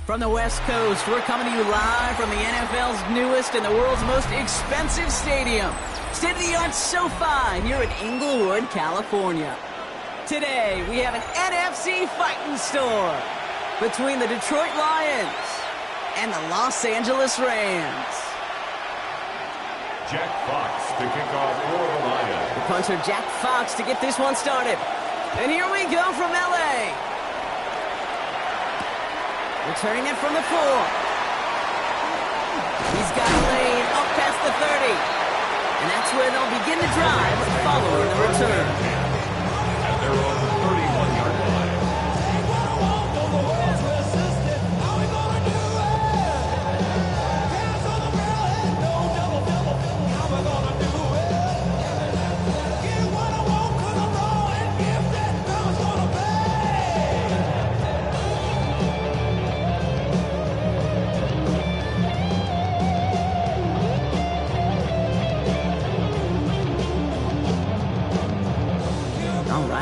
From the West Coast, we're coming to you live from the NFL's newest and the world's most expensive stadium, state-of-the-art SoFi here in Inglewood, California. Today, we have an NFC fighting store between the Detroit Lions and the Los Angeles Rams. Jack Fox to kick off for the Lions. The punter Jack Fox to get this one started. And here we go from L.A. Returning it from the 4. He's got a lane up past the 30. And that's where they'll begin the drive following the return. At their own 31-yard line.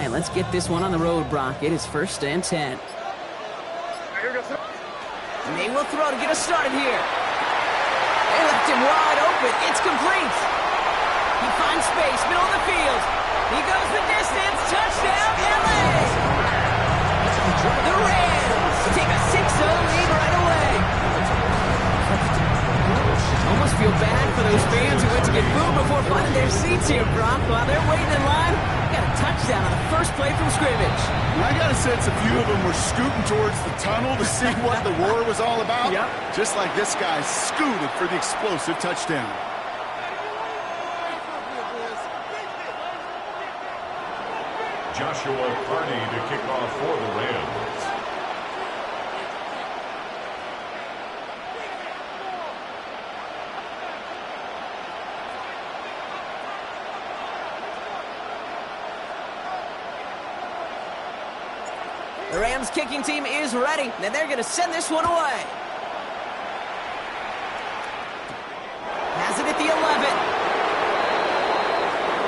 Let's get this one on the road, Brock. It is 1st and 10. And they will throw to get us started here. They left him wide open. It's complete. He finds space, middle of the field. He goes the distance. Touchdown, LA! The Rams take a 6-0 lead right away. Almost feel bad for those fans who went to get booed before finding their seats here, Brock. While they're waiting in line, got a touchdown on the first play from scrimmage. I got a sense a few of them were scooting towards the tunnel to see what the roar was all about. Yep. Just like this guy scooted for the explosive touchdown. Joshua Carney to kick off for the Rams. The Rams kicking team is ready, and they're going to send this one away. Has it at the 11.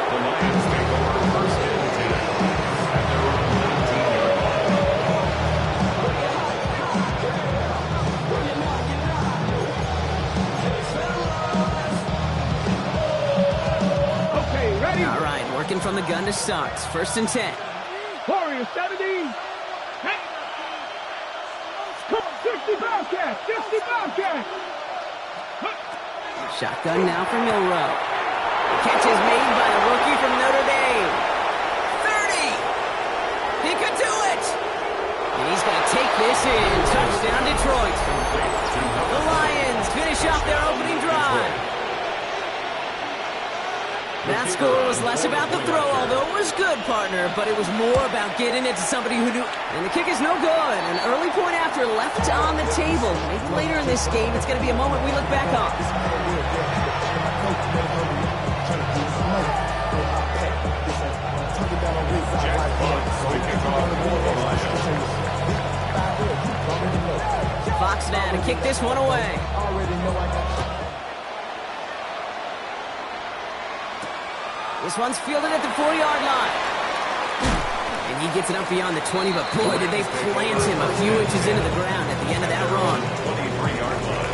The Lions take over 1st and 10 at their own 19-yard line. Okay, ready? All right, working from the gun to start. 1st and 10. Warrior 70. Come on, 60 Bobcat, 60 Bobcat. Shotgun now for Milrow. Catch is made by the rookie from Notre Dame. 30. He could do it. And he's going to take this in. Touchdown, Detroit. The Lions finish off their opening drive. That score was less about the throw, although it was good, partner, but it was more about getting it to somebody who knew. And the kick is no good. An early point after left on the table. Maybe later in this game, it's going to be a moment we look back on. Jack Fox to kick off for the Lions. Fox now to kick this one away. This one's fielded at the 4-yard line. And he gets it up beyond the 20, but boy, did they plant him a few inches into the ground at the end of that run. 23-yard line.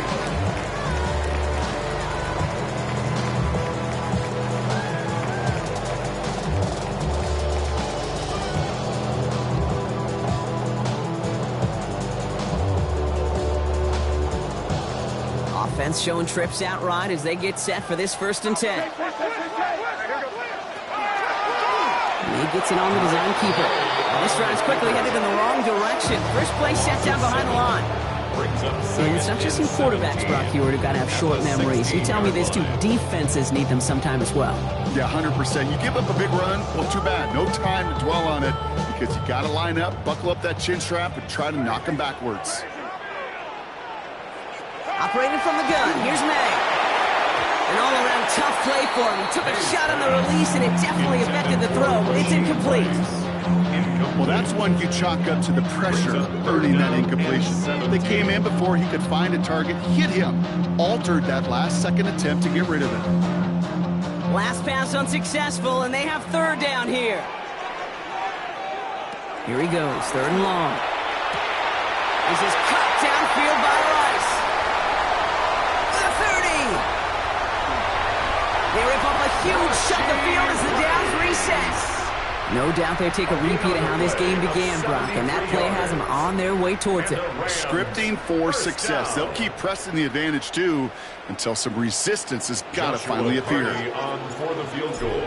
Offense showing trips out right as they get set for this 1st and 10. He gets it on the design keeper. And this drive's quickly headed in the wrong direction. First play set down behind the line. And it's not just some quarterbacks, Brock Hewitt, who've got to have short memories. You tell me these two defenses need them sometime as well. Yeah, 100%. You give up a big run, well, too bad. No time to dwell on it because you got to line up, buckle up that chin strap, and try to knock them backwards. Operating from the gun, here's May. An all-around tough play for him. He took a shot on the release, and it definitely affected the throw, but it's incomplete. Well, that's one you chalk up to the pressure earning that incompletion. They came in before he could find a target, hit him, altered that last-second attempt to get rid of it. Last pass unsuccessful, and they have 3rd down here. Here he goes, 3rd and long. This is cut downfield by Rice. The 30. They rip up a huge chunk of field as the downs resets. No doubt they take a repeat of how this game began, Brock, and that play has them on their way towards it. Scripting for success. They'll keep pressing the advantage, too, until some resistance has got to finally appear. On for the field goal.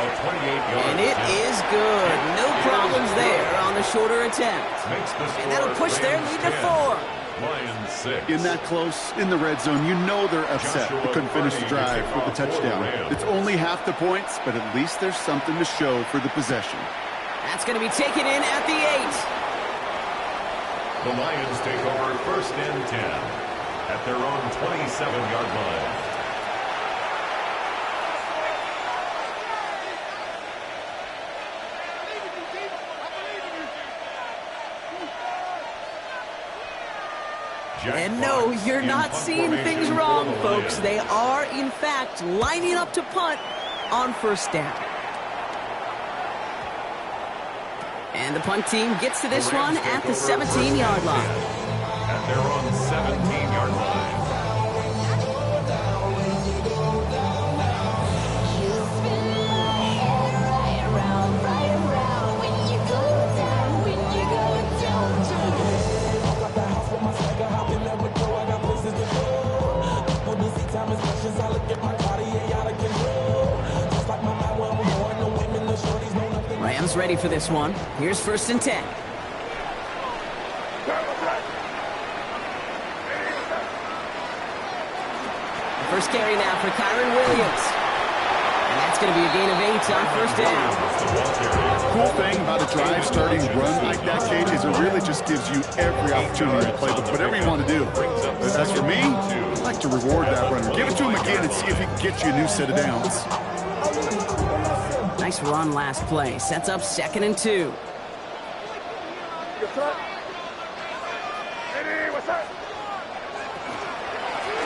And it is good. No problems there on the shorter attempt. And that'll push their lead to 4. Lions 6. In that close, in the red zone, you know they're upset. They couldn't finish the drive with the touchdown. It's only half the points, but at least there's something to show for the possession. That's going to be taken in at the 8. The Lions take over 1st and 10 at their own 27-yard line. And no, you're not seeing things wrong, folks. They are, in fact, lining up to punt on 1st down. And the punt team gets to this one at the 17-yard line. At their own 17-yard line. Rams ready for this one. Here's 1st and 10. First carry now for Kyron Williams. And that's going to be a gain of 8 on 1st down. Cool thing about a drive starting run like that, Cage, is it really just gives you every opportunity to play with whatever you want to do. As for me, I like to reward that runner. Give it to him again and see if he can get you a new set of downs. Nice run last play. Sets up 2nd and 2.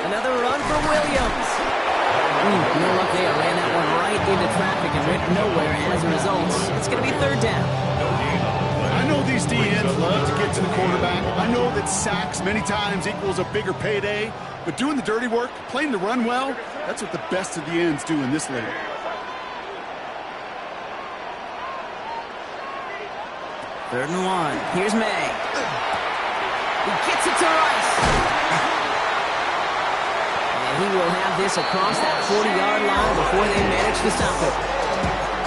Another run for Williams. No luck there. Ran that one right into traffic and went nowhere as a result. It's going to be 3rd down. I know these DNs love to get to the quarterback. I know that sacks many times equals a bigger payday. But doing the dirty work, playing the run well, that's what the best of the ends do in this league. Third and 1. Here's May. He gets it to Rice. And he will have this across that 40-yard line before they manage to stop it.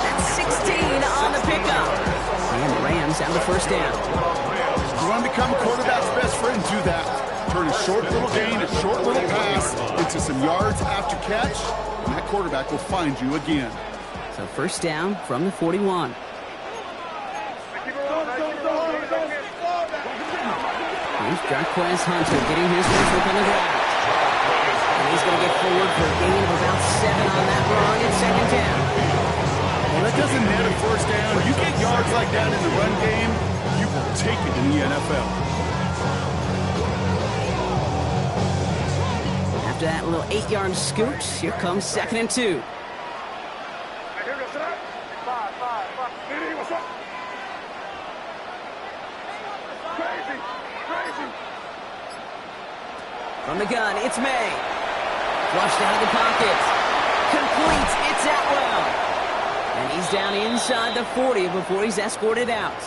That's 16 on the pickup. And the Rams have the 1st down. You want to become a quarterback's best friend, do that. Turn a short little gain, a short little pass into some yards after catch, and that quarterback will find you again. So 1st down from the 41. Here's Jarquez Hunter getting his first look on the ground. And he's going to get forward for a gain of about 7 on that run in 2nd down. Well, that doesn't net a 1st down. You get yards like that in the run game, you will take it in the NFL. After that little 8-yard scoot, here comes 2nd and 2. From the gun, it's May. Flushed out of the pocket. Complete, it's Atwell. And he's down inside the 40 before he's escorted out.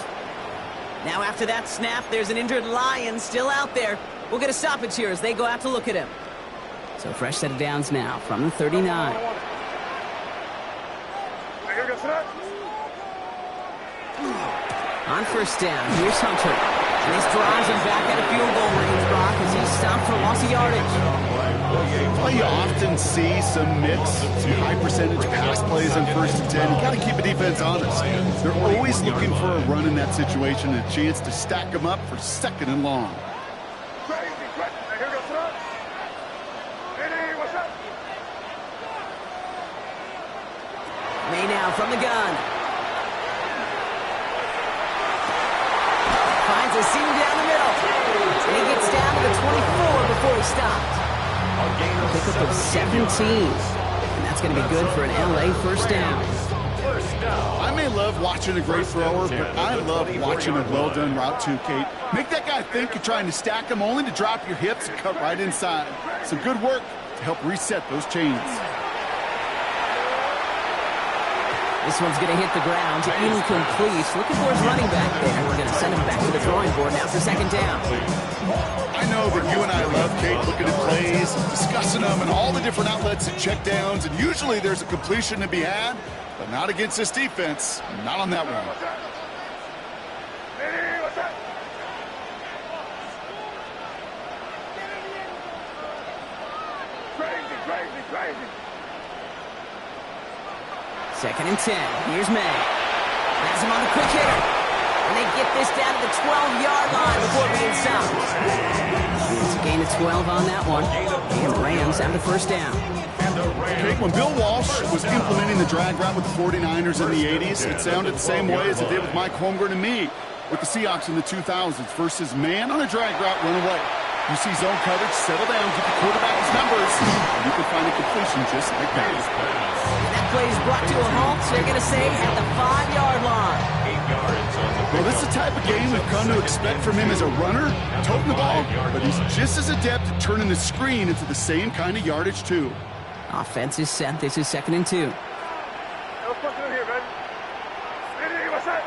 Now after that snap, there's an injured Lion still out there. We'll get a stoppage here as they go out to look at him. So fresh set of downs now from the 39. On 1st down, here's Hunter. And this drives him back at a field goal range, Brock, as he's stopped for loss of yardage. Well, you often see some mix, some high-percentage pass plays on 1st and 10. You got to keep a defense honest. They're always looking for a run in that situation and a chance to stack them up for 2nd and long. May now from the gun. Finds a seam down the middle. And he gets down to the 24 before he stopped. A pickup of 17. And that's going to be good for an LA 1st down. I may love watching a great thrower, but I love watching a well-done route too, Kate. Make that guy think you're trying to stack him only to drop your hips and cut right inside. Some good work to help reset those chains. This one's going to hit the ground. Incomplete. Looking for his running back there. We're going to send him back to the drawing board now for second down. I know that you and I love, Kate, looking at plays, discussing them, and all the different outlets and check downs, and usually there's a completion to be had, but not against this defense. Not on that one. Crazy. Second and 10. Here's May. Has him on the quick hitter. And they get this down to the 12-yard line before being stopped. It's a gain of 12 on that one. And the Rams have the first down. Kate, when Bill Walsh was implementing the drag route with the 49ers in the 80s, it sounded the same way as it did with Mike Holmgren and me with the Seahawks in the 2000s versus man on a drag route, run away. You see zone coverage, settle down, get the quarterback his numbers, and you can find a completion just like that. And that play is brought to a halt, so they're going to say at the 5-yard line. 8 yards on the Well, this is the type of game we've come to expect from him as a runner, toting the ball, but he's just as adept at turning the screen into the same kind of yardage, too. Offense is set. This is second and 2. No fucking in here, man. Hey, what's that?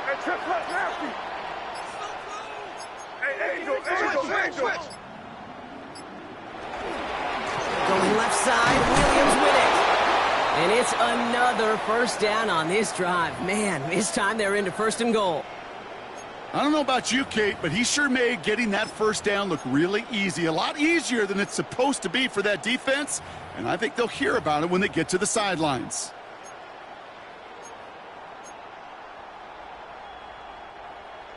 Hey, trip left, nasty. Hey, Angel. Going left side, Williams with it. And it's another first down on this drive. Man, this time they're into first and goal. I don't know about you, Kate, but he sure made getting that first down look really easy. A lot easier than it's supposed to be for that defense. And I think they'll hear about it when they get to the sidelines.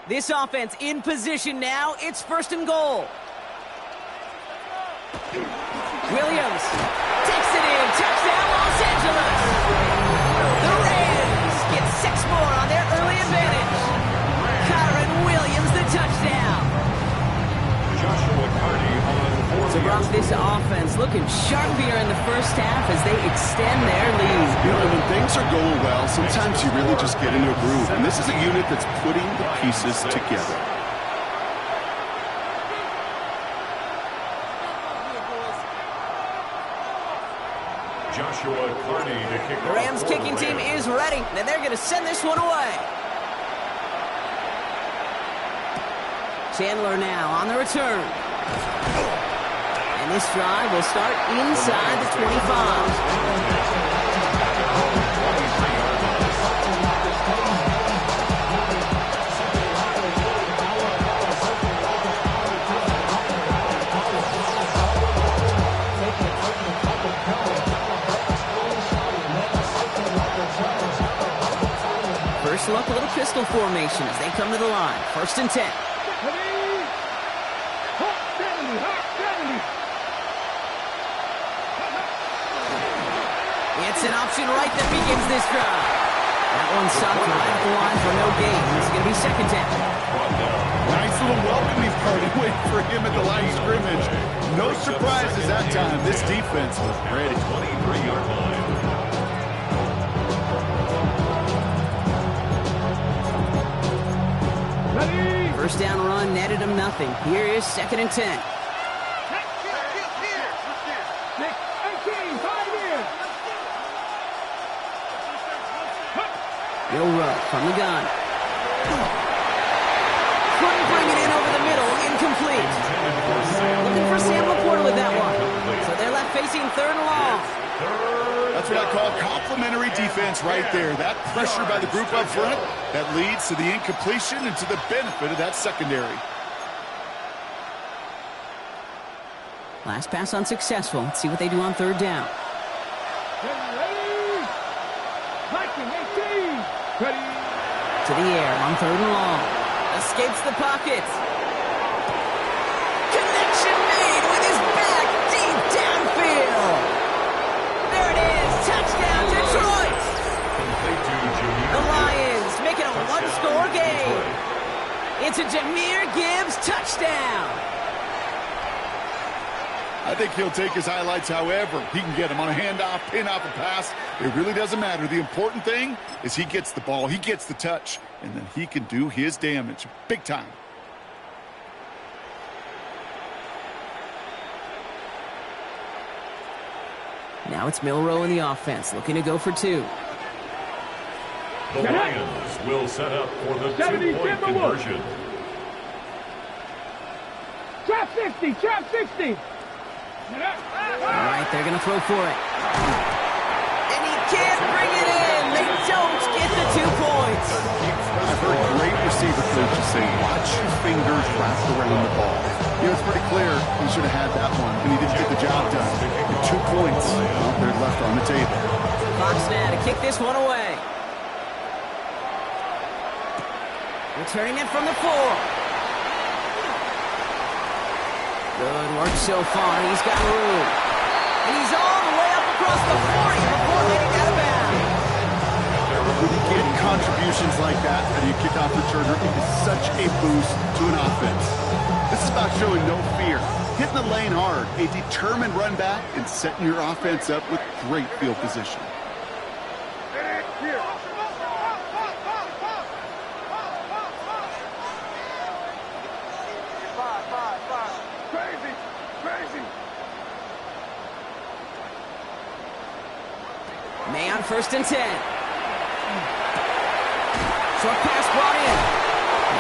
This offense in position now. It's first and goal. Williams takes it in. Touchdown, Los Angeles. The Rams get 6 more on their early advantage. Kyron Williams, the touchdown. Joshua Carney on 4 So, Brock, this offense looking sharp here in the first half as they extend their lead. You know, when things are going well, sometimes you really just get into a groove. And this is a unit that's putting the pieces together. Joshua Carney to kick The Rams kicking team is ready, and they're going to send this one away. Chandler now on the return. And this drive will start inside the 25. First look, a little pistol formation as they come to the line. First and 10. It's an option right that begins this drive. That one stopped right at the line for no gain. It's going to be second down. Nice little welcoming party waiting for him at the line of scrimmage. No surprises that time. This defense was ready. 23-yard line. First down run netted him nothing. Here is second and 10. Bill Rupp from the gun. Couldn't bring it in over the middle. Incomplete. Looking for Sam Laporta with that one. So they're left facing third and long. That's what I call complimentary defense right there. That pressure by the group up front, that leads to the incompletion and to the benefit of that secondary. Last pass unsuccessful. Let's see what they do on third down. To the air on third and long. Escapes the pocket. Connection made with his back deep downfield. There it is. Touchdown, Detroit. The Lions make it a one-score game. It's a Jahmyr Gibbs touchdown. I think he'll take his highlights however he can get them on a handoff, pin off, a pass. It really doesn't matter. The important thing is he gets the ball, he gets the touch, and then he can do his damage big time. Now it's Milroe in the offense, looking to go for 2. The Lions will set up for the 2-point conversion. Trap 60, trap 60. All right, they're going to throw for it. And he can't bring it in. They don't get the 2 points. I've heard great receiver coaches say, watch your fingers wrap around the ball. You know, it's pretty clear he should have had that one, and he didn't get the job done. The 2 points, well, they're left on the table. Fox now to kick this one away. Returning it from the 4. Good work so far. He's got room. And he's all the way up across the 40 before getting out of bounds. When you get contributions like that out of your kickoff returner, it is such a boost to an offense. This is about showing no fear, hitting the lane hard, a determined run back, and setting your offense up with great field position. May on 1st and 10. Short pass brought in.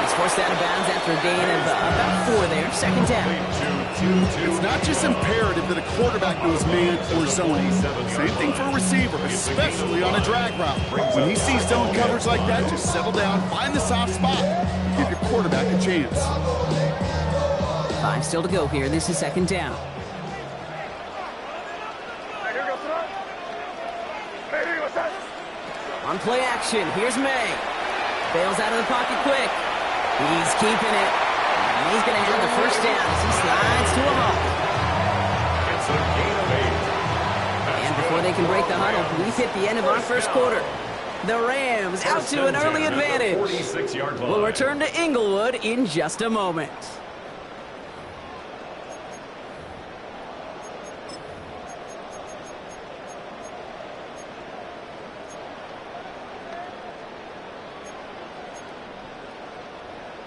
He's forced out of bounds after a gain of about 4 there. 2nd down. It's not just imperative that a quarterback knows man or zone. Same thing for a receiver, especially on a drag route. When he sees zone coverage like that, just settle down, find the soft spot, and give your quarterback a chance. 5 still to go here. This is 2nd down. On play action, here's May. Bails out of the pocket quick. He's keeping it. And he's going to have the 1st down as he slides to a halt. It's a gain of 8. And before they can break the huddle, we've hit the end of our 1st quarter. The Rams out to an early advantage. 46-yard line. We'll return to Inglewood in just a moment.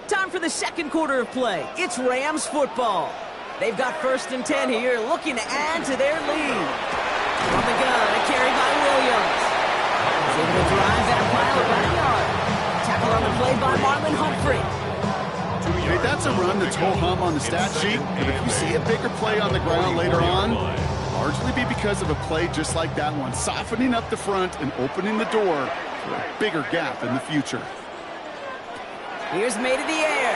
Time for the 2nd quarter of play. It's Rams football. They've got 1st and 10 here, looking to add to their lead. From the gun, a carry by Williams. He's able to drive that pile about a yard. Tackle on the play by Marlon Humphrey. Hey, that's a run that's ho-hum on the stat sheet, but if you see a bigger play on the ground later on, largely be because of a play just like that one, softening up the front and opening the door for a bigger gap in the future. Here's May to the air.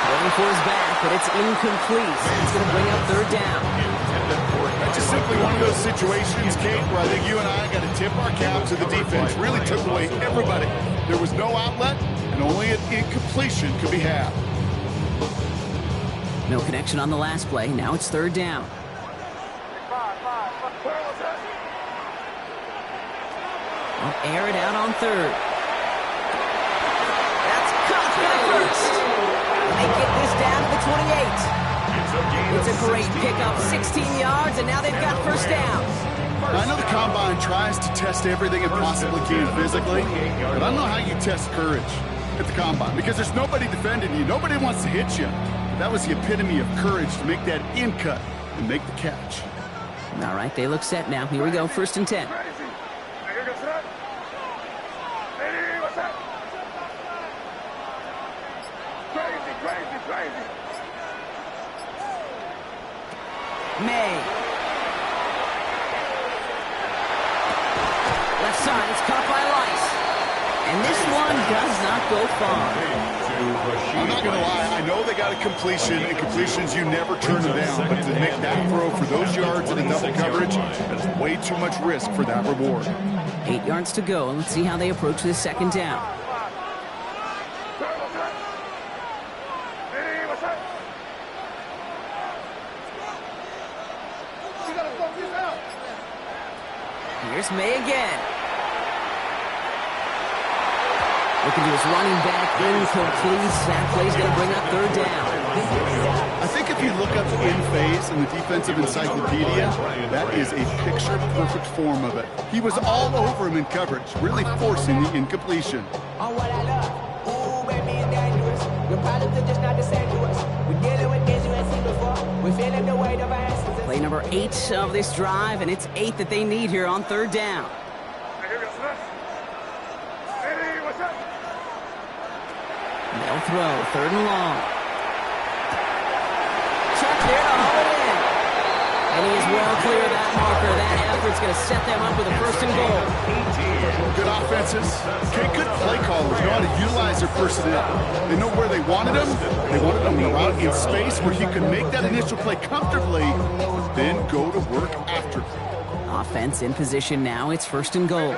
Going for his back, but it's incomplete. It's going to bring up 3rd down. That's just simply one of those situations, Kate, where I think you and I got to tip our cap to the defense. Really took away everybody. There was no outlet, and only an incompletion could be had. No connection on the last play. Now it's 3rd down. I'll air it out on 3rd. That's caught by 1st. They get this down to the 28. It's a great pickup, 16 yards, and now they've got 1st down. I know the Combine tries to test everything it possibly can physically, but I don't know how you test courage at the Combine, because there's nobody defending you. Nobody wants to hit you. That was the epitome of courage to make that in cut and make the catch. All right, they look set now. Here we go, 1st and 10. May. Left side, it's caught by Lice. And this one does not go far. I'm not going to lie, I know they got a completion, and completions, you never turn them down, but to make that throw for those yards in a double coverage, that's way too much risk for that reward. 8 yards to go, and let's see how they approach this 2nd down. Here's May again. Looking to his running back, incomplete. That play's going to bring up 3rd down. I think if you look up in phase in the defensive encyclopedia, that is a picture-perfect form of it. He was all over him in coverage, really forcing the incompletion. On what I love. Ooh, baby, it's dangerous. Your problems are just not the same to us. We're dealing with things you ain't seen before. We're feeling the weight of our asses. Play number 8 of this drive, and it's 8 that they need here on 3rd down. They'll throw, 3rd and long. Check there to haul it in. And he is well clear of that marker. That effort's going to set them up with a 1st and goal. Good offenses. Okay, good play callers know how to utilize their personnel. They know where they wanted him. They wanted him around in space where he could make that initial play comfortably, then go to work after. Offense in position now. It's 1st and goal.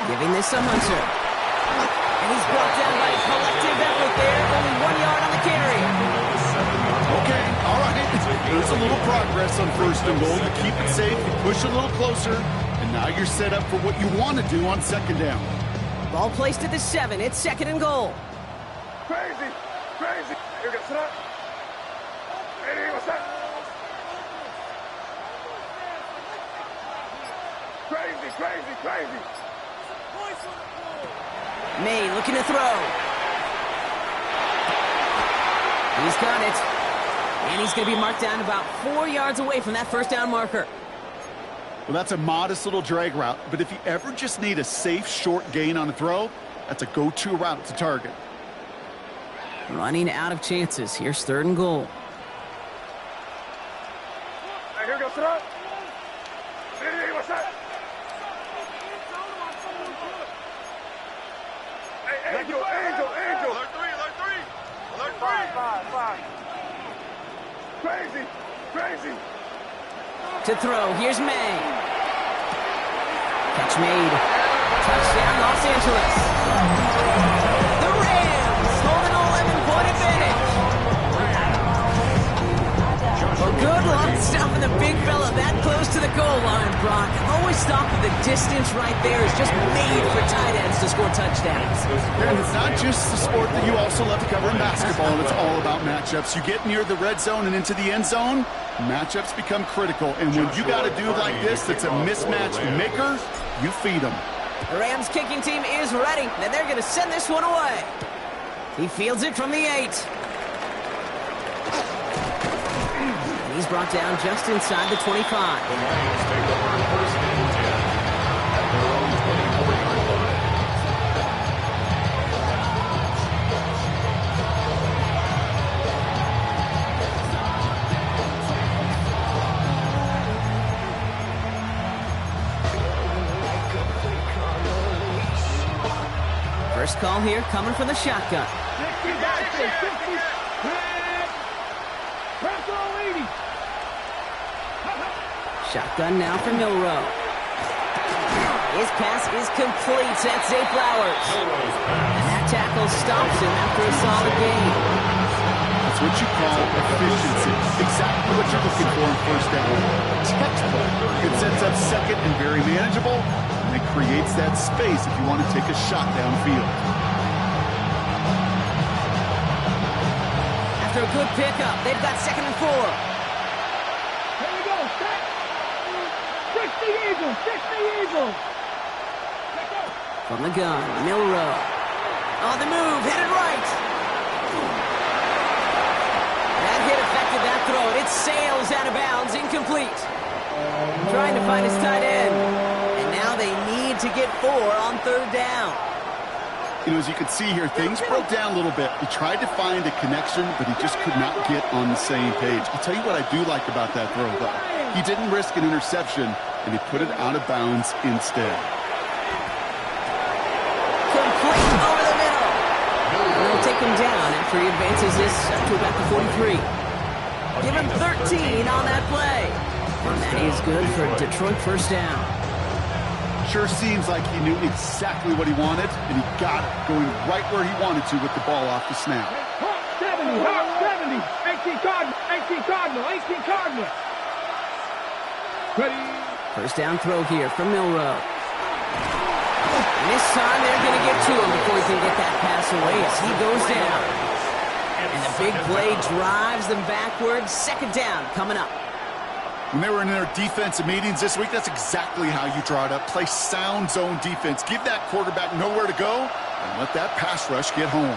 Giving this a Hunter. And he's brought down by a collective effort there. Only 1 yard on the carry. Okay, all right. There's a little progress on 1st and goal. You keep it safe, you push a little closer, and now you're set up for what you want to do on 2nd down. Ball placed at the 7. It's 2nd and goal. Crazy, crazy. Here goes it up. Hey, what's that? Crazy, crazy, crazy. May looking to throw. He's got it. And he's going to be marked down about 4 yards away from that 1st down marker. Well, that's a modest little drag route, but if you ever just need a safe, short gain on a throw, that's a go-to route to target. Running out of chances. Here's 3rd and goal. Hey, here goes it up. Hey, what's that? Hey, Angel, Angel, Angel. Alert 3, alert 3. Alert 3. 5. Crazy, crazy. To throw, here's May. Catch made. Touchdown, Los Angeles. The Rams hold an 11-point advantage. Well, good luck stopping the big fella that close to the goal line, Brock. I've always thought that the distance right there is just made for tight ends to score touchdowns. And it's not just the sport that you also love to cover in basketball. It's all about matchups. You get near the red zone and into the end zone, matchups become critical. And when you got a dude like this that's a mismatch maker, you feed him. The Rams kicking team is ready, and they're going to send this one away. He fields it from the 8. And he's brought down just inside the 25. The Lions take over 1st and 10 at their own 24-yard line. First call here coming from the shotgun. Shotgun now for Milrow. His pass is complete. That's Zay Flowers. And that tackle stops him after a solid gain. That's what you call efficiency. Exactly what you're looking for in 1st down. Textbook. It sets up 2nd and very manageable, and it creates that space if you want to take a shot downfield. After a good pickup, they've got 2nd and 4. Here we go, set. Fix the Eagles, fix the Eagles. From the gun, Milrow. On the move, headed right. That hit affected that throw, and it sails out of bounds, incomplete. Trying to find his tight end. And now they need to get 4 on 3rd down. You know, as you can see here, things broke down a little bit. He tried to find a connection, but he just could not get on the same page. I'll tell you what I do like about that throw, though. He didn't risk an interception, and he put it out of bounds instead. Complete over the middle. And they'll take him down after he advances this up to about the 43. Give him 13 on that play. And that is good for Detroit 1st down. Sure seems like he knew exactly what he wanted, and he got it going right where he wanted to with the ball off the snap. 70, 70. 18 Cardinal. Ready. 1st down throw here from Milrow. And this time they're going to get to him before he can get that pass away as he goes down. And the big play drives them backwards. Second down coming up. When they were in their defensive meetings this week, that's exactly how you draw it up. Play sound zone defense. Give that quarterback nowhere to go and let that pass rush get home.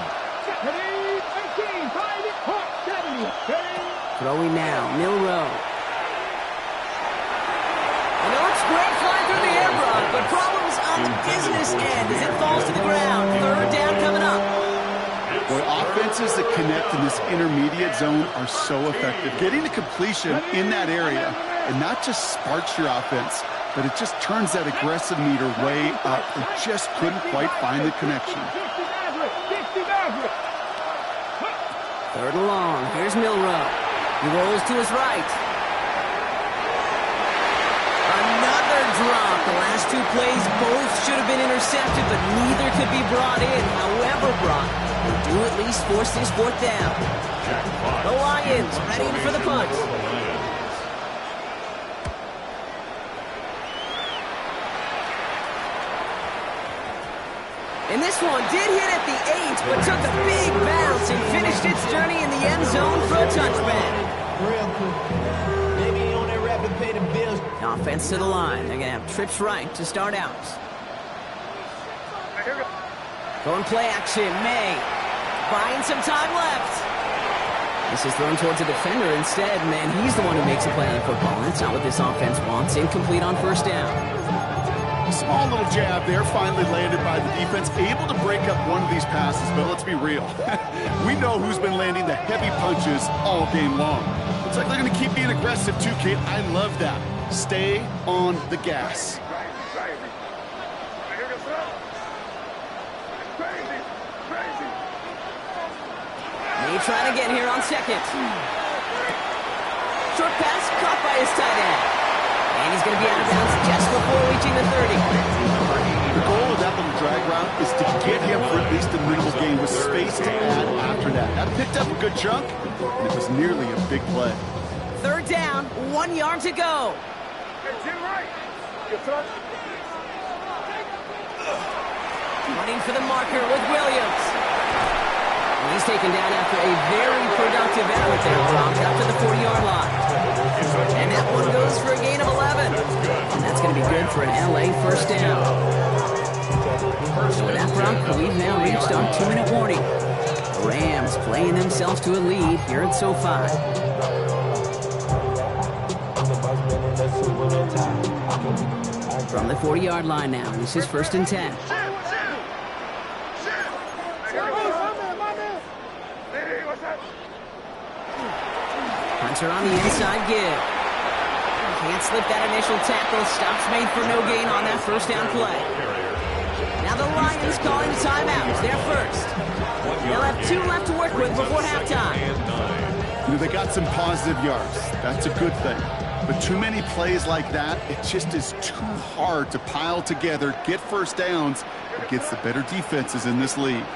Throwing now, Milrow. And it looks great flying through the air, Brock, but problems on the business end as it falls to the ground. Third down coming up. Boy, offenses that connect in this intermediate zone are so effective. Getting the completion in that area, and not just sparks your offense, but it just turns that aggressive meter way up. They just couldn't quite find the connection. Third and long. Here's Milrow. He rolls to his right. Another drop. The last two plays both should have been intercepted, but neither could be brought in. However, Brock, they do at least force this fourth down. The Lions ready for the punt. And this one did hit at the 8, but took a big bounce and finished its journey in the end zone for a touchback. Maybe on that rapid pay the bills. Offense to the line. They're going to have trips right to start out. Going play action. May buying some time left. This is thrown towards a defender instead. Man, he's the one who makes a play on the football. That's not what this offense wants. Incomplete on first down. Small little jab there, finally landed by the defense. Able to break up one of these passes, but let's be real. We know who's been landing the heavy punches all game long. Looks like they're going to keep being aggressive too, Kate. I love that. Stay on the gas. May trying to get here on second. Short pass caught by his tight end. And he's going to be out of bounds just before reaching the 30. The goal of that little drag route is to get him for at least a minimal gain with space to add after that. That picked up a good chunk, and it was nearly a big play. Third down, 1 yard to go. Running for the marker with Williams. And he's taken down after a very productive effort there, dropped up to the 40-yard line. And that one goes for a gain of 11. And that's going to be good for an LA first down. So with that, Brock, we've now reached our 2-minute warning. The Rams playing themselves to a lead here at SoFi. From the 40-yard line now, this is 1st and 10. Hunter on the inside give. Can't slip that initial tackle. Stops made for no gain on that first down play. Now the Lions calling timeouts. They're first. They'll have 2 left to work with before halftime. You know, they got some positive yards. That's a good thing. But too many plays like that, it just is too hard to pile together, get first downs against the better defenses in this league.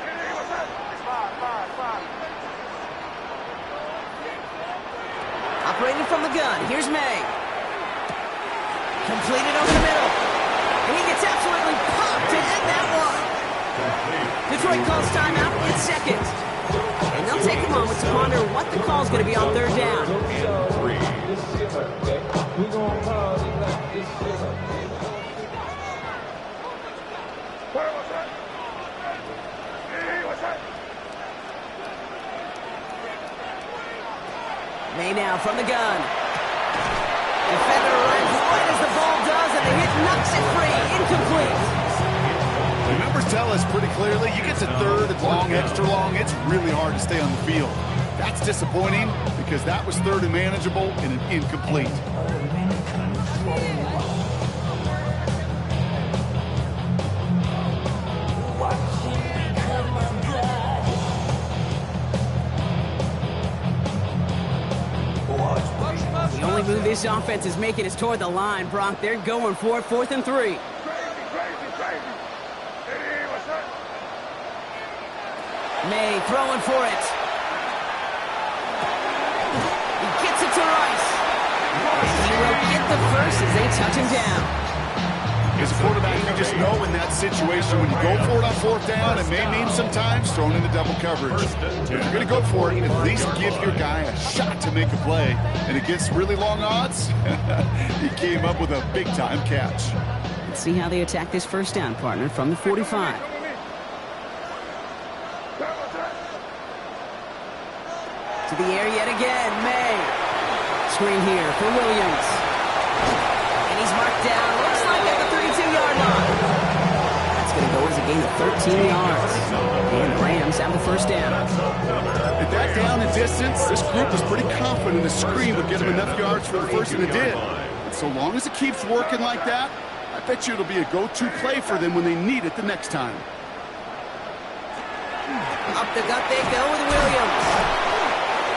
Operating from the gun, here's May. Completed over the middle. And he gets absolutely popped to end that one. Detroit calls timeout in second. And they'll take a moment to ponder what the call's going to be on third down. May now from the gun. Defender runs right as the ball does, and the hit knocks it free. Incomplete. The numbers tell us pretty clearly, you get to third and long, extra long, it's really hard to stay on the field. That's disappointing because that was third and manageable and an incomplete. The only move this offense is making is toward the line, Brock. They're going for it, 4th and 3. May throwing for it. He gets it to Rice. And he will get the first as they touch him down. As a quarterback, you just know in that situation when you go for it on fourth down, it may mean sometimes throwing into double coverage. If you're going to go for it, at least give your guy a shot to make a play. And against really long odds, he came up with a big-time catch. Let's see how they attack this first down, partner, from the 45. To the air yet again, May. Screen here for Williams. And he's marked down, looks like at the 32-yard line. That's going to go as a gain of 13 yards. And the Rams have the first down. At that down and distance, this group was pretty confident the screen would get them enough yards for the first, and it did. And so long as it keeps working like that, I bet you it'll be a go-to play for them when they need it the next time. Up the gut they go with Williams.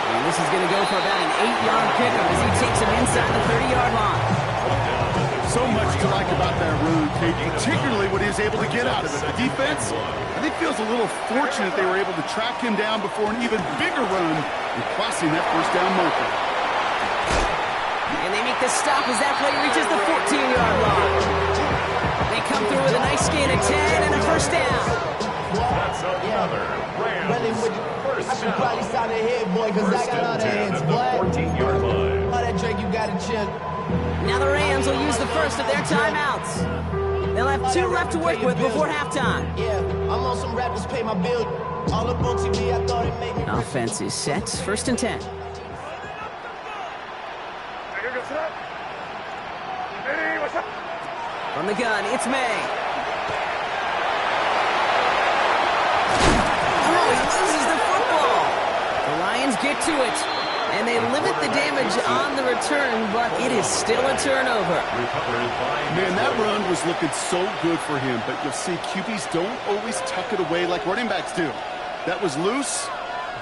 And this is going to go for about an 8-yard pickup as he takes him inside the 30-yard line. So much to like about that run, Kate, particularly what he was able to get out of it. The defense, I think, feels a little fortunate they were able to track him down before an even bigger run and crossing that first down marker. And they make the stop as that play reaches the 14-yard line. They come through with a nice gain of 10 and a first down. That's another Rams. I should probably sign ahead, boy, because I got all the hands, boy. 14-yard line. All that drink you got to chill. Now the Rams will use the first of their timeouts. They'll have 2 left to work with before halftime. Yeah, I'm on some rappers pay my bill. All up on TV, I thought it made me. Offense is set. First and 10. From the gun, it's May. Oh, he loses the football. The Lions get to it, and they limit the damage on the return, but it is still a turnover. Man, that run was looking so good for him, but you'll see QBs don't always tuck it away like running backs do. That was loose,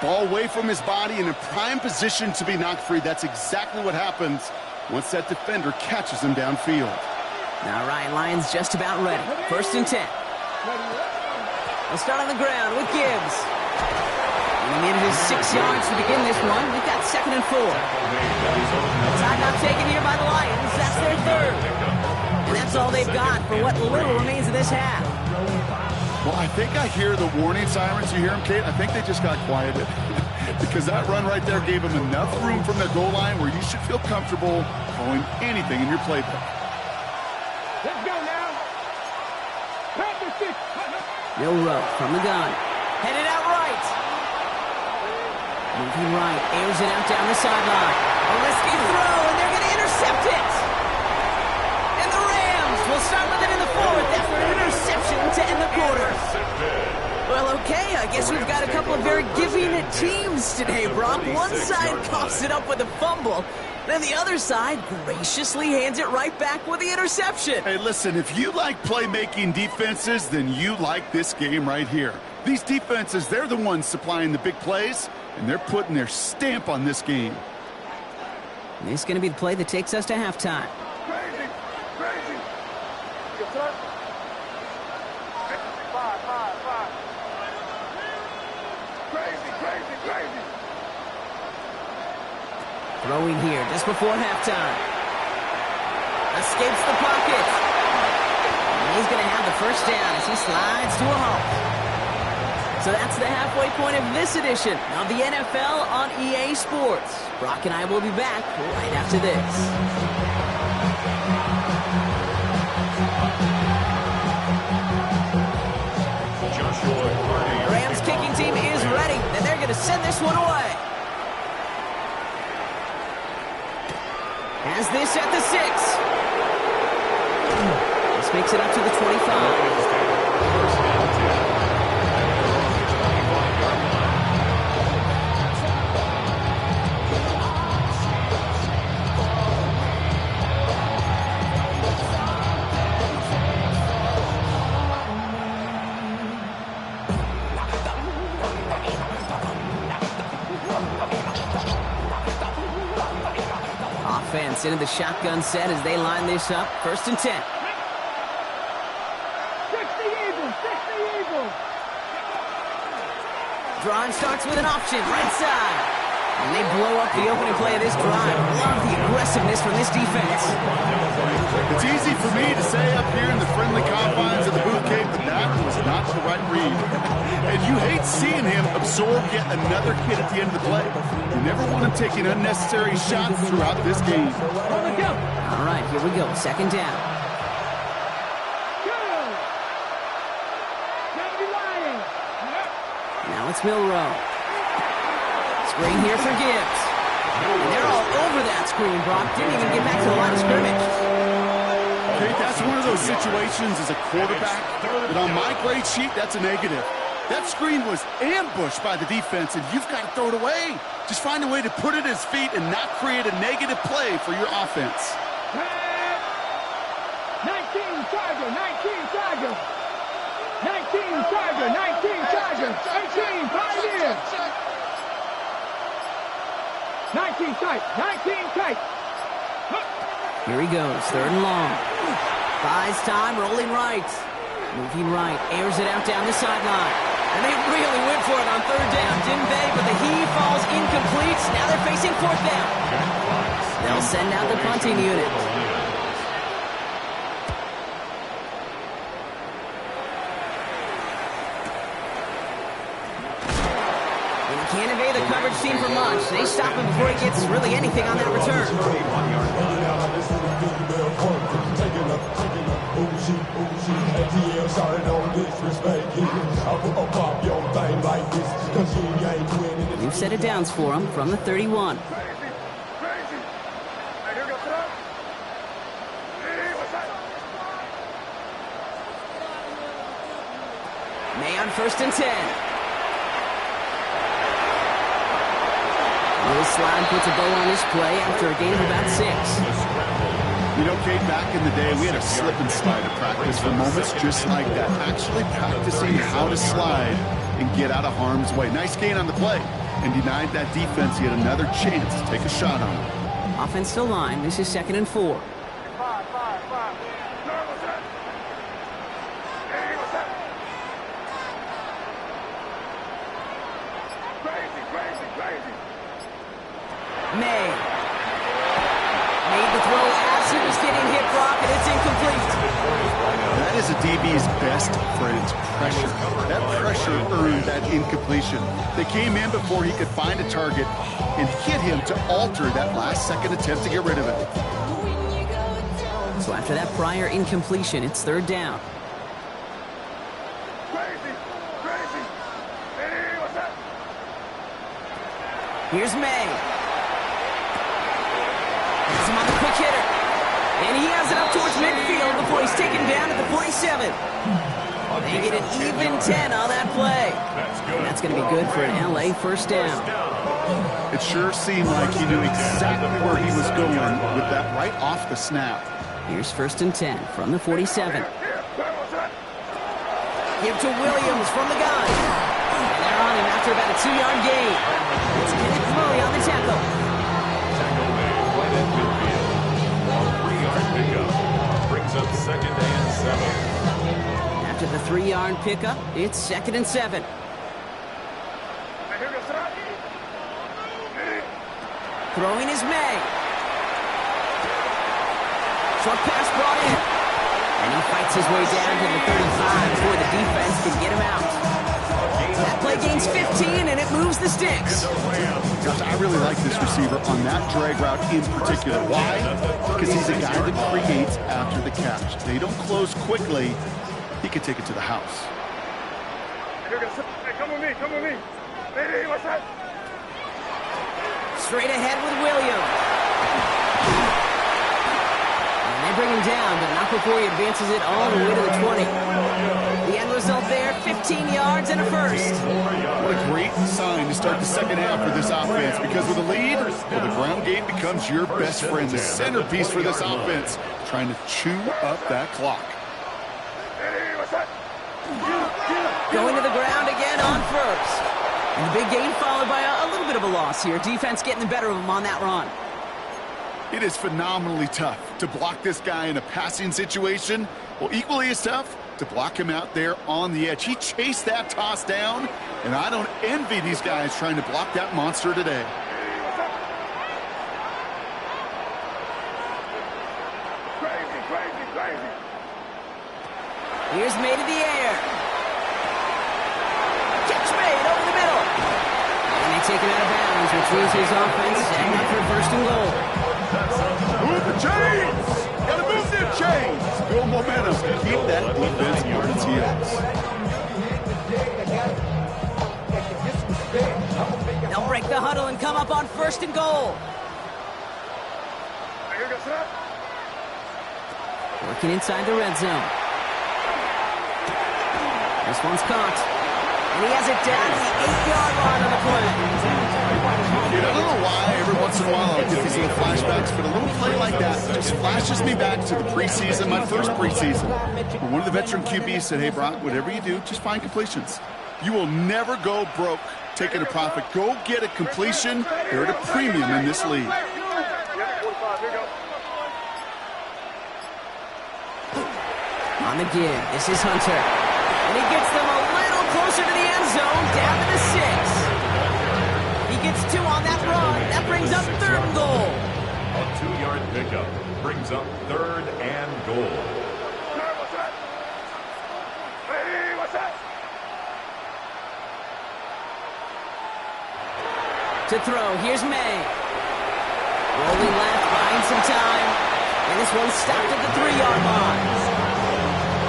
ball away from his body, in a prime position to be knocked free. That's exactly what happens once that defender catches him downfield. All right, Lions just about ready. First and 10. They'll start on the ground with Gibbs. And he needed his 6 yards to begin this one. We've got 2nd and 4. Timeout taken here by the Lions. That's their third. And that's all they've got for what little remains of this half. Well, I think I hear the warning sirens. You hear them, Kate? I think they just got quieted. Because that run right there gave them enough room from the goal line where you should feel comfortable calling anything in your playbook. Let's go now. Practice it. Milrow from the gun. Headed out right. Moving right. Airs it out down the sideline. A risky throw, and they're going to intercept it. And the Rams will start with it in the 4th after an interception to end the quarter. Well, okay, I guess we've got a couple of very giving teams today, Brock. One side coughs it up with a fumble. Then the other side graciously hands it right back with the interception. Hey, listen, if you like playmaking defenses, then you like this game right here. These defenses, they're the ones supplying the big plays, and they're putting their stamp on this game. And this is going to be the play that takes us to halftime. Crazy. Crazy. Crazy. Throwing here just before halftime. Escapes the pocket. And he's going to have the first down as he slides to a halt. So that's the halfway point of this edition of the NFL on EA Sports. Brock and I will be back right after this. Rams kicking team is ready, and they're going to send this one away. Has this at the 6. This makes it up to the 25. Offense into the shotgun set as they line this up. First and 10. 60 Eagles. Drive starts with an option right side. And they blow up the opening play of this drive. Love the aggressiveness from this defense. It's easy for me to say up here in the friendly confines of the booth cave, but that was not the right read. And you hate seeing him absorb yet another hit at the end of the play. You never want him taking unnecessary shots throughout this game. All right, here we go. Second down. Now it's Milrow. Screen here for Gibbs. And they're all over that screen, Brock. Didn't even get back to the line of scrimmage. Okay, that's one of those situations as a quarterback that on my grade sheet, that's a negative. That screen was ambushed by the defense, and you've got to throw it away. Just find a way to put it at his feet and not create a negative play for your offense. 19 Charger, 19 Charger. 19 Charger, 19 Charger. 18 Pioneer. 19 tight, 19 tight. Here he goes, third and long. Buys time, rolling right. Moving right, airs it out down the sideline. And they really went for it on third down, didn't they? But the heave falls incomplete. Now they're facing fourth down. They'll send out the punting unit. Can't evade the coverage team for much. They stop him before he gets really anything on that return. New set of downs for him from the 31. May on 1st and 10. Will Slide puts a bow on this play after a gain of about 6. You know, Kate, back in the day, we had a slip and slide at practice for moments just like that. Actually practicing how to slide and get out of harm's way. Nice gain on the play. And denied that defense yet another chance to take a shot on him. Offense to line. This is 2nd and 4. May. Made the throw as he was getting hit, Brock, and it's incomplete. That is a DB's best friend, pressure. That pressure earned that incompletion. They came in before he could find a target and hit him to alter that last-second attempt to get rid of it. So after that prior incompletion, it's third down. Here's May. He's him on the quick hitter. And he has it up towards midfield before he's taken down at the 47. They get an even 10 on that play. And that's going to be good for an LA first down. It sure seemed like he knew exactly where he was going with that right off the snap. Here's 1st and 10 from the 47. Give to Williams from the gun. And they're on him after about a 2-yard gain. It's Kenneth Murray on the tackle. Brings up 2nd and 7. After the 3-yard pickup, it's 2nd and 7. Throwing is May. Short pass brought in. And he fights his way down to the 35 before the defense can get him out. That play gains 15, and it moves the sticks. Gosh, I really like this receiver on that drag route in particular. Why? Because he's a guy that creates after the catch. They don't close quickly. He can take it to the house. Hey, come with me, come with me. Hey, what's that? Straight ahead with Williams. And they bring him down, but not before he advances it all the way to the 20. The end result there, 15 yards and a first. What a great sign to start the second half for this offense, because with a lead, well, the ground game becomes your best friend, the centerpiece for this offense, trying to chew up that clock. Going to the ground again on first. And the big gain followed by a little bit of a loss here. Defense getting the better of him on that run. It is phenomenally tough to block this guy in a passing situation. Well, equally as tough to block him out there on the edge. He chased that toss down, and I don't envy these guys trying to block that monster today. Here's made in the air. Catch made over the middle. And they take him out of bounds, which leaves his offense setting up for first and goal. Move the chains! Gotta move them chains! Build momentum. Keep that defense on its heels. They'll break the huddle and come up on first and goal. Working inside the red zone. This one's caught. And he has it down to the 8-yard line on the play. I don't know why every once in a while I'll get these little flashbacks, but a little play like that just flashes me back to the preseason, my first preseason. When one of the veteran QBs said, hey, Brock, whatever you do, just find completions. You will never go broke taking a profit. Go get a completion. They're at a premium in this league. On the give, this is Hunter. And he gets them a little closer to the end zone, down to the 6. He gets 2 on that run. That brings up third and goal. A 2-yard pickup brings up third and goal. To throw, here's May. Rolling left, buying some time. And this one stopped at the 3-yard line.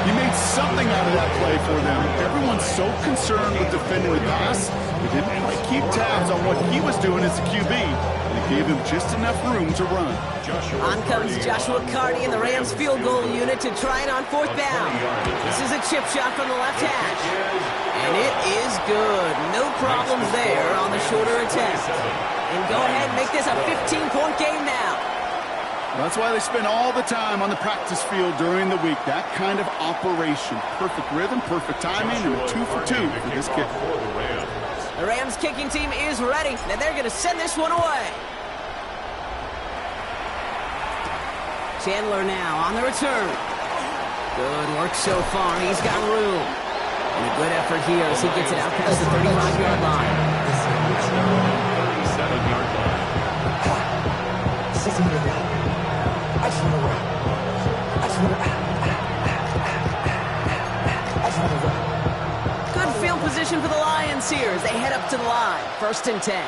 He made something out of that play for them. Everyone's so concerned with defending the pass, they didn't quite keep tabs on what he was doing as a QB. And it gave him just enough room to run. On comes Joshua Carty in the Rams field goal unit to try it on 4th down. This is a chip shot from the left hash. And it is good. No problems there on the shorter attempt. And go ahead and make this a 15-point game now. That's why they spend all the time on the practice field during the week. That kind of operation. Perfect rhythm, perfect timing, and a 2 for 2 for this kick. The Rams kicking team is ready, and they're going to send this one away. Chandler now on the return. Good work so far. He's got room. And a good effort here as he gets it out past the 35-yard line. 37-yard line. Good field position for the Lions here as they head up to the line. 1st and 10.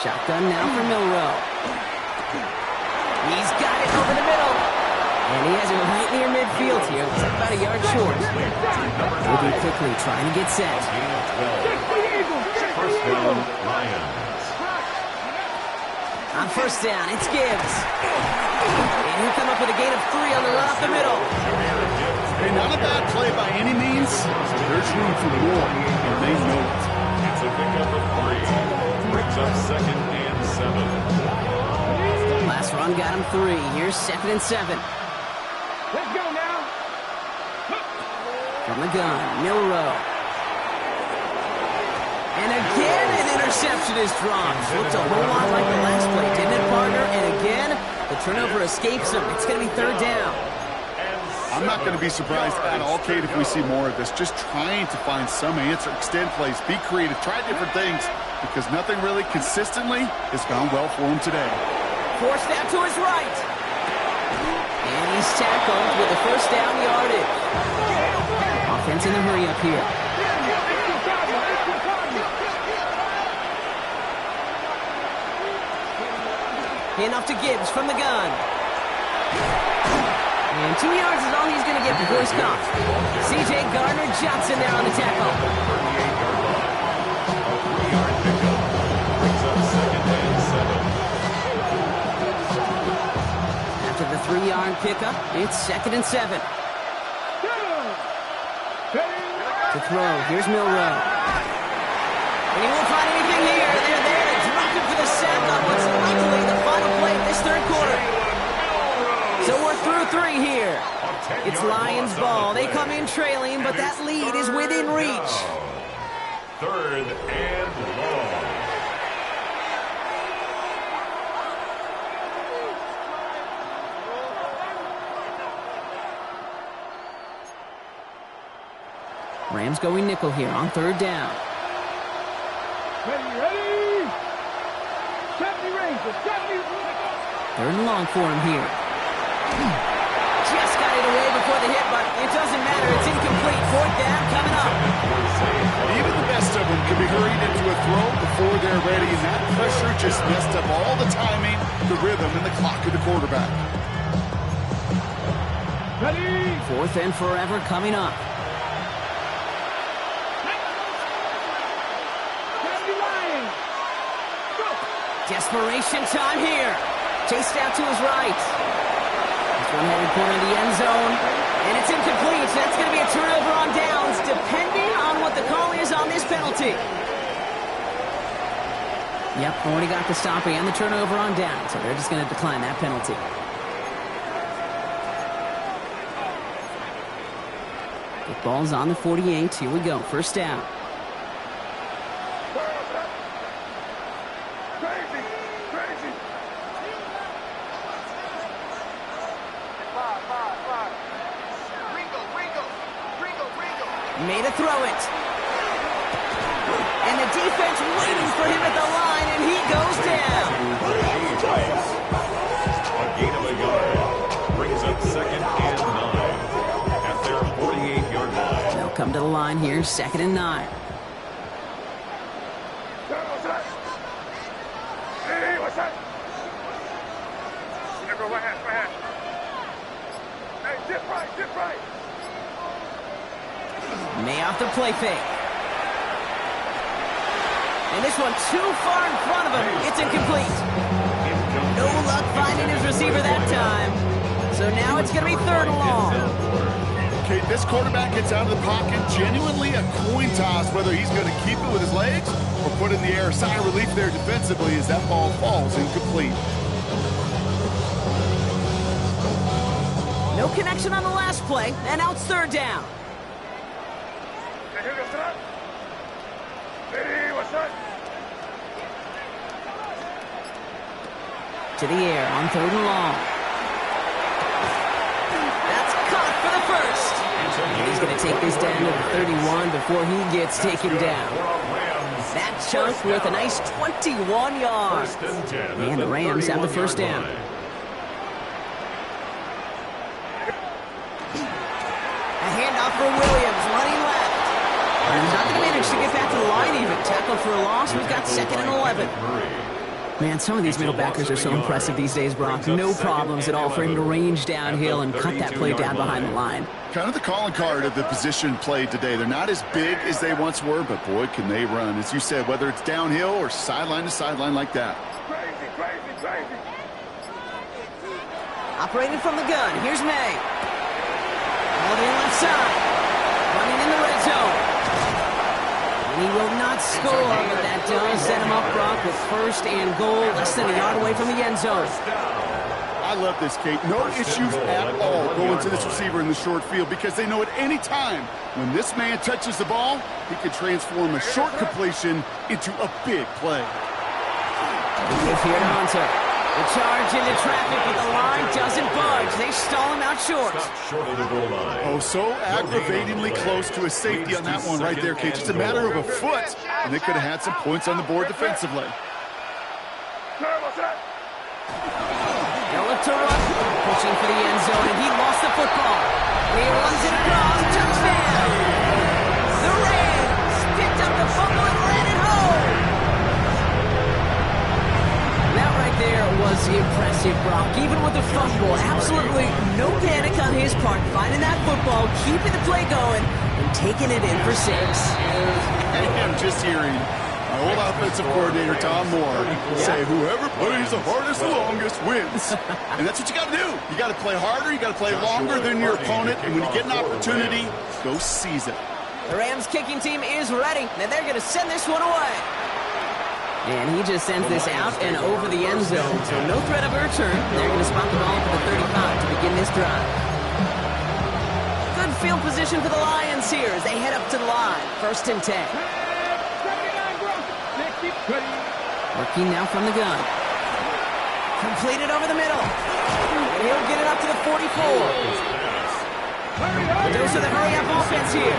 Shotgun now for Milrow. He's got it over the middle. And he has it right near midfield here. It's about a yard short. Moving quickly, trying to get set. First down, Lions. On 1st down, it's Gibbs. And he'll come up with a gain of 3 on the run up the middle. Hey, not a bad play by any means. There's room for more, and they know it. It's a pickup of 3. Brings up 2nd and 7. Last run got him 3. Here's 2nd and 7. Let's go now. From the gun, Milrow. And again, an interception is dropped. Looked a whole lot like the last play, didn't it, partner? And again, the turnover escapes him. It's going to be 3rd down. I'm not going to be surprised at all, Kate, if we see more of this. Just trying to find some answer, extend plays, be creative, try different things, because nothing really consistently has gone well for him today. Forced out to his right. And he's tackled with the 1st down yardage. Offense in the hurry up here. Handoff to Gibbs from the gun. And 2 yards is all he's going to get before he's caught. C.J. Gardner-Johnson there on the tackle. After the 3-yard pickup, it's 2nd and 7. To throw, here's Milrow. And he won't find anything here. They're there to drop him for the sack on what's likely the final play of this 3rd quarter. So we're through 3 here. It's Lions ball. They come in trailing, but that lead is within reach. 3rd and long. Rams going nickel here on 3rd down. Ready. 70 Rangers, 70. 3rd and long for him here. just got it away before the hit, but it doesn't matter. It's incomplete. Fourth down coming up. Even the best of them can be hurried into a throw before they're ready, and that pressure just messed up all the timing, the rhythm, and the clock of the quarterback. Ready. Fourth and forever coming up. Desperation time here. Chased out to his right. This one headed corner in the end zone. And it's incomplete. That's going to be a turnover on downs, depending on what the call is on this penalty. Yep, already got the stop and the turnover on down, so they're just going to decline that penalty. The ball's on the 48. Here we go. First down. Made a throw it. And the defense waiting for him at the line, and he goes down. A gain of a yard. Brings up 2nd and 9 at their 48-yard line. They'll come to the line here, 2nd and 9. May off the play fake. And this one too far in front of him. It's incomplete. No luck finding his receiver that time. So now it's going to be 3rd and long. Okay, this quarterback gets out of the pocket. Genuinely a coin toss whether he's going to keep it with his legs or put it in the air. Sigh of relief there defensively as that ball falls incomplete. No connection on the last play, and now it's 3rd down. To the air on 3rd and long. That's caught for the first. And he's going to take this down to the 31 before he gets taken down. That chunk worth a nice 21 yards. And the Rams have the first down. A handoff for Williams, running left. He's not going to manage to get back to the line even. Tackled for a loss. We've got 2nd and 11. Man, some of these middle backers are so impressive these days, Brock. No problems at all for him to range downhill and cut that play down behind the line. Kind of the calling card of the position played today. They're not as big as they once were, but boy, can they run. As you said, whether it's downhill or sideline to sideline like that. Crazy. Operating from the gun, here's May. All the left side. Running in the red zone. He will not score, but that does set him up, Brock, with 1st and goal, less than a yard away from the end zone. I love this, Kate. No issues at all going to this receiver in the short field because they know at any time when this man touches the ball, he can transform a short completion into a big play. Give here to Hunter. The charge into traffic, but the line doesn't budge. They stall him out short. Short of the goal line. Oh, so aggravatingly close to a safety on that one right there, Kate. Just a matter of a foot, and they could have had some points on the board defensively. They'll look to run. Pushing for the end zone, and he lost the football. He runs it across. Touchdown! The Rams picked up the fumble and ran it home. That right there was impressive, Brock. Even with the fumble, absolutely no panic on his part. Finding that football, keeping the play going, and taking it in for 6. I'm just hearing my old offensive coordinator, Tom Moore, say whoever plays the hardest the longest wins. And that's what you got to do. You got to play harder. You got to play longer than your opponent. And when you get an opportunity, go seize it. The Rams kicking team is ready, and they're going to send this one away. And he just sends this out and over the end zone, so no threat of a return. They're going to spot the ball for the 35 to begin this drive. Good field position for the Lions here as they head up to the line. 1st and 10. Working now from the gun. Completed over the middle. And he'll get it up to the 44. A dose of the hurry-up offense here.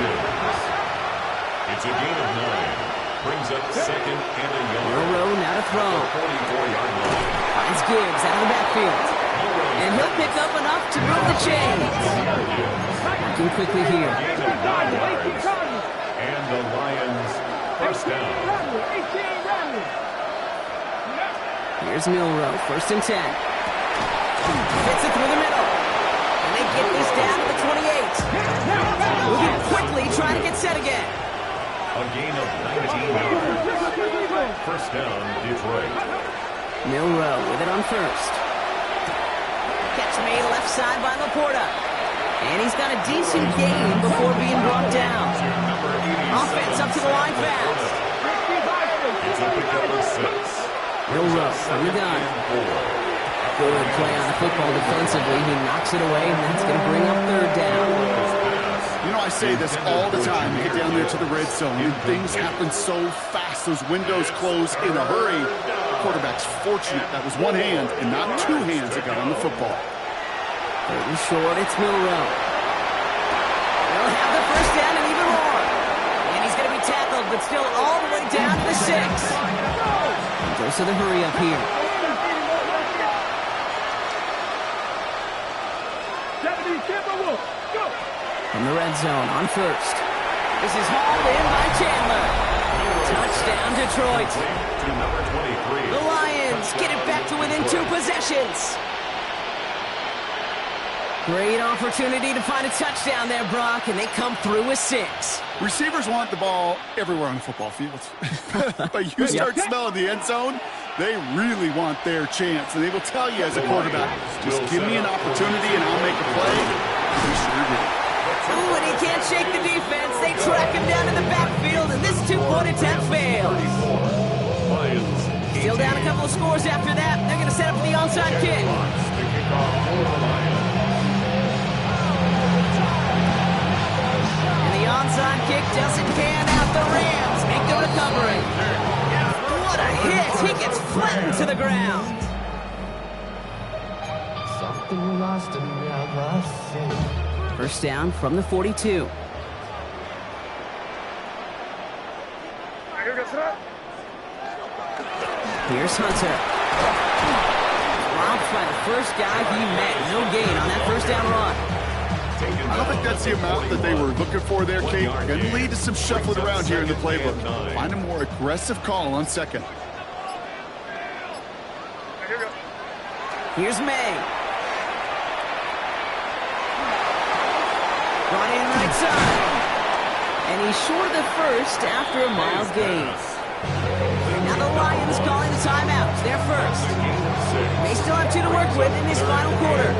It's a gain of 9. Brings up 2nd and a yard. Row now to throw. 44-yard line. Finds Gibbs out of the backfield. And he'll pick up enough to move the chains. Working quickly here. And the Lions first down. Here's Milroe, 1st and 10. Fits it through the middle. And they get this down to the 28. Moving quickly, trying to get set again. A gain of 19 yards. First down, Detroit. Milroe with it on 1st. Catch made left side by Laporta. And he's got a decent gain before being brought down. Offense up to the line fast. It's a pickup of 6. Milroe from the gun. Good play on the football defensively. He knocks it away, and that's going to bring up 3rd down. You know, I say this all the time. You get down there to the red zone, and things happen so fast. Those windows close in a hurry. The quarterback's fortunate that was one hand and not 2 hands that got on the football. 3rd and short, it's Milroe. They'll have the 1st down and even more. And he's going to be tackled, but still all the way down to the 6. And goes to the hurry up here. From the red zone on 1st. This is hauled in by Chandler. Touchdown, Detroit. To number 23. The Lions get it back to within 2 possessions. Great opportunity to find a touchdown there, Brock, and they come through with 6. Receivers want the ball everywhere on the football field. But you start smelling the end zone, they really want their chance. And they will tell you as a quarterback, just give me an opportunity and I'll make a play. He sure did. Ooh, and he can't shake the defense. They track him down in the backfield, and this 2-point attempt fails. Still down a couple of scores after that. They're going to set up for the onside kick. And the onside kick doesn't pan out. The Rams make the recovery. What a hit. He gets flattened to the ground. Something lost and never seen. 1st down from the 42. Here's Hunter. Dropped by the first guy he met. No gain on that 1st down run. I don't think that's the amount that they were looking for there, Kate. Can lead to some shuffling around here in the playbook. Find a more aggressive call on 2nd. Here's May. Brought in right side. And he's short of the 1st after a mild gain. Now the Lions calling the timeouts. They're 1st. They still have 2 to work with in this final quarter.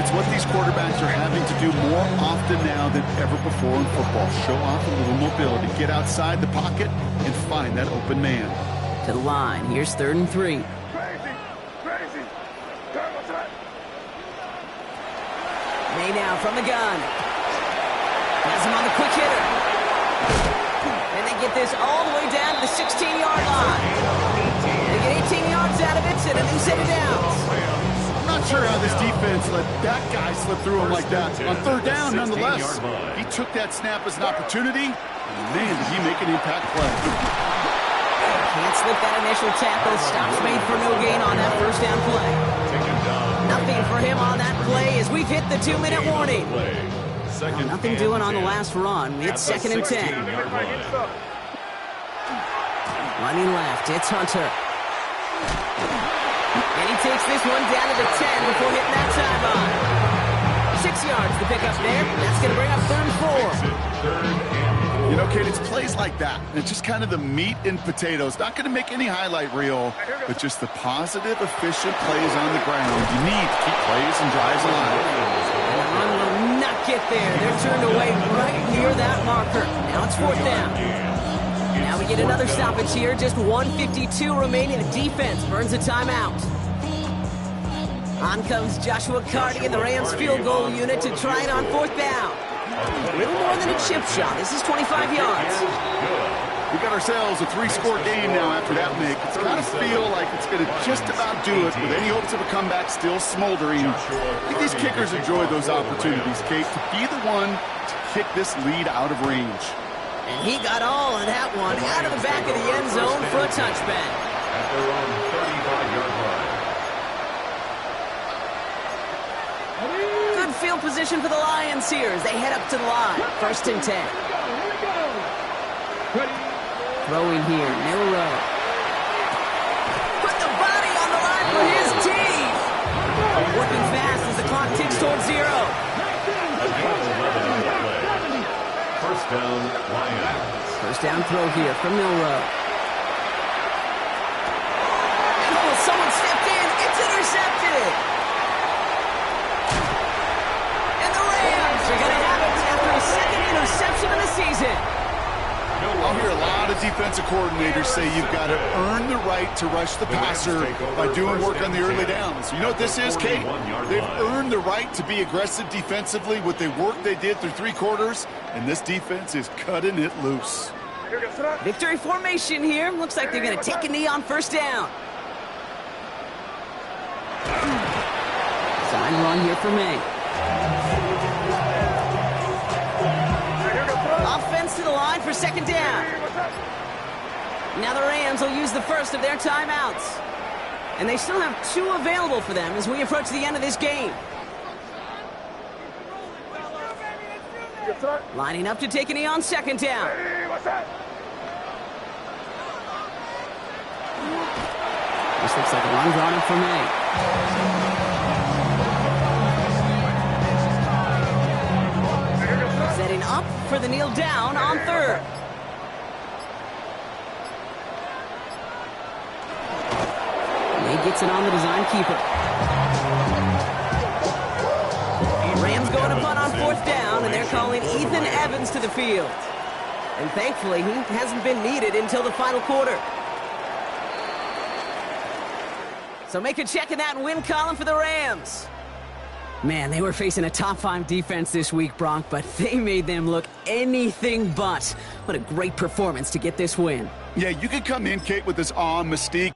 It's what these quarterbacks are having to do more often now than ever before in football. Show off a little mobility. Get outside the pocket and find that open man. To the line. Here's 3rd and 3. May now from the gun. Has him on the quick hitter. And they get this all the way down to the 16-yard line. They get 18 yards out of it, and then they set it down. I'm not sure how this defense let that guy slip through him like that. On 3rd down, nonetheless, he took that snap as an opportunity. And man, did he make an impact play. Can't slip that initial tackle. Stops made for no gain on that 1st down play. Nothing for him on that play as we've hit the 2-minute warning. Well, nothing doing on the last run. It's 2nd and 10. Running left, it's Hunter. And he takes this one down to the 10 before hitting that sideline. 6 yards to pick up there. That's going to bring up 3rd and 4. You know, Kate, it's plays like that. And it's just kind of the meat and potatoes. Not going to make any highlight reel, but just the positive, efficient plays on the ground. You need to keep plays and drives alive. And the run will not get there. They're turned away right near that marker. Now it's 4th down. Now we get another stoppage here. Just 1:52 remaining. The defense burns a timeout. On comes Joshua Carty and the Rams field goal unit to try it on 4th down. A little more than a chip shot. This is 25 yards. We got ourselves a 3-score game now after that make. It's got to feel like it's going to just about do it with any hopes of a comeback still smoldering. I think these kickers enjoy those opportunities, Kate, to be the one to kick this lead out of range. And he got all of that one out of the back of the end zone for a touchback. At their own 35-yard line. field position for the Lions here as they head up to the line. 1st and 10. Here we go. Ready. Throwing here, Milrow. Put the body on the line for his team. Working fast as the clock ticks towards 0. A gain of 11 on the play. 1st down, Lions. 1st down throw here from Milrow. And oh, someone stepped in. It's intercepted. And the Rams are going to have it after a 2nd interception of the season. I'll hear a lot of defensive coordinators say you've got to earn the right to rush the passer by doing work on the early downs. You know what this is, Kate? They've earned the right to be aggressive defensively with the work they did through 3 quarters, and this defense is cutting it loose. Victory formation here. Looks like they're going to take a knee on 1st down. Sign run here for May. Offense to the line for 2nd down. Now the Rams will use the first of their timeouts. And they still have 2 available for them as we approach the end of this game. Lining up to take a knee on 2nd down. This looks like a run drawn up for May. Setting up for the kneel down on 3rd. May gets it on the design keeper. Rams going to punt on 4th down, and they're calling Ethan Evans to the field. And thankfully, he hasn't been needed until the final quarter. So make a check in that win column for the Rams. Man, they were facing a top 5 defense this week, Bronk, but they made them look anything but. What a great performance to get this win. Yeah, you could come in, Kate, with this awe and mystique.